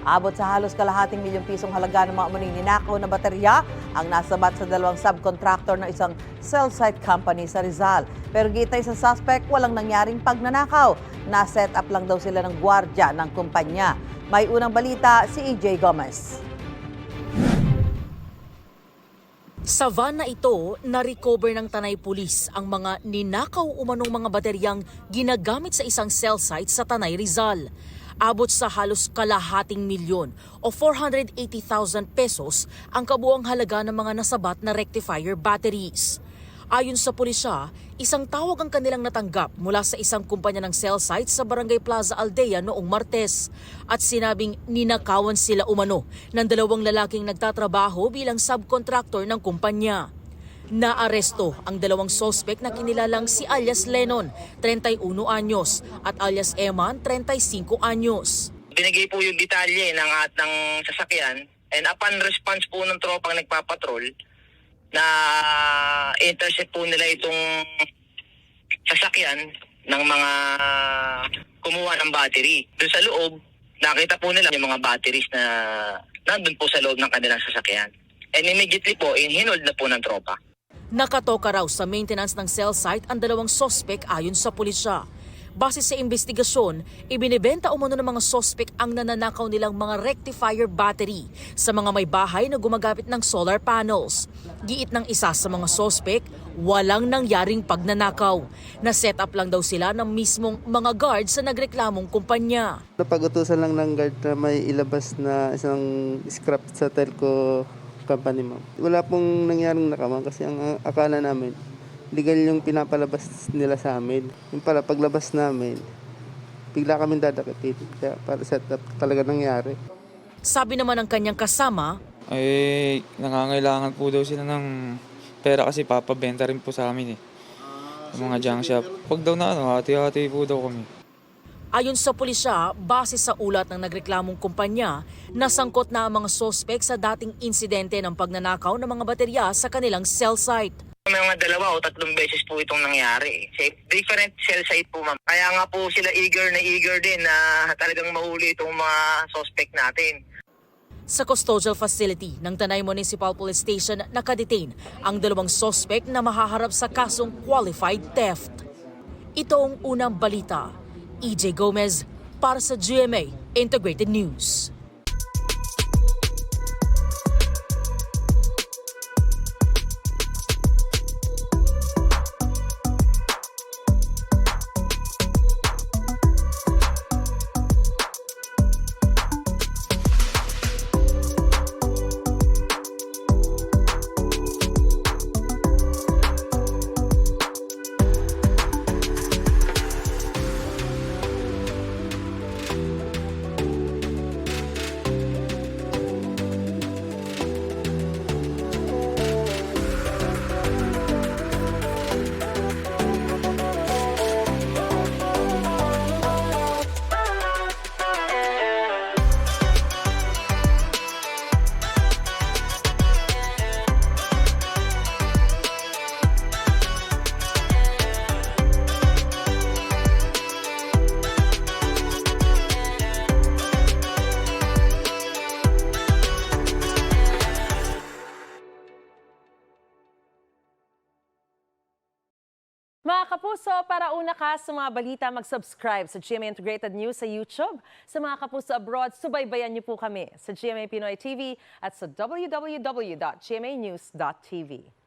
Abot sa halos kalahating milyong pisong halaga ng mga umuning ninakaw na baterya ang nasabat sa dalawang subcontractor ng isang cell site company sa Rizal. Pero gitay sa suspect, walang nangyaring pagnanakaw. Na-set up lang daw sila ng gwardya ng kumpanya. May unang balita si EJ Gomez. Sa van na ito, na-recover ng Tanay Police ang mga ninakaw umanong mga bateryang ginagamit sa isang cell site sa Tanay, Rizal. Abot sa halos kalahating milyon o 480,000 pesos ang kabuang halaga ng mga nasabat na rectifier batteries. Ayon sa pulisya, isang tawag ang kanilang natanggap mula sa isang kumpanya ng cell site sa Barangay Plaza Aldea noong Martes at sinabing ninakawan sila umano ng dalawang lalaking nagtatrabaho bilang subcontractor ng kumpanya. Naaresto ang dalawang sospek na kinilalang si alias Lennon, 31 anyos, at alias Eman, 35 anyos. Binigay po yung detalye ng sasakyan and upon response po ng tropang nagpapatrol, na intercept po nila itong sasakyan ng mga kumuha ng battery. Doon sa loob, nakita po nila yung mga batteries na nandun po sa loob ng kanilang sasakyan. And immediately po, hinold na po ng tropa. Nakatoka raw sa maintenance ng cell site ang dalawang sospek ayon sa pulisya. Base sa investigasyon, ibinibenta umano ng mga sospek ang nananakaw nilang mga rectifier battery sa mga may bahay na gumagamit ng solar panels. Giit ng isa sa mga sospek, walang nangyaring pagnanakaw. Na-set up lang daw sila ng mismong mga guard sa nagreklamong kumpanya. Napag-utusan lang ng guard na may ilabas na isang scrap sa telco company, ma'am. Wala pong nangyaring nakaman kasi ang akala namin, legal yung pinapalabas nila sa amin. Yung pala, paglabas namin, bigla kami dadakipin. Kaya para set up talaga nangyari. Sabi naman ng kanyang kasama, nangangailangan po daw sila ng pera kasi papabenta rin po sa amin sa mga junk shop. Pag daw hati-hati po daw kami. ayon sa pulisya, base sa ulat ng nagreklamong kumpanya, nasangkot na ang mga sospek sa dating insidente ng pagnanakaw ng mga baterya sa kanilang cell site. May mga 2 o 3 beses po itong nangyari. Different cell site po, ma'am. Kaya nga po sila eager din na talagang mahuli itong mga suspect natin. Sa custodial facility ng Tanay Municipal Police Station, nakadetain ang dalawang sospek na mahaharap sa kasong qualified theft. Ito ang unang balita. EJ Gomez para sa GMA Integrated News. Mga kapuso, para una ka sa mga balita, mag-subscribe sa GMA Integrated News sa YouTube. Sa mga kapuso abroad, subaybayan niyo po kami sa GMA Pinoy TV at sa www.gmanews.tv.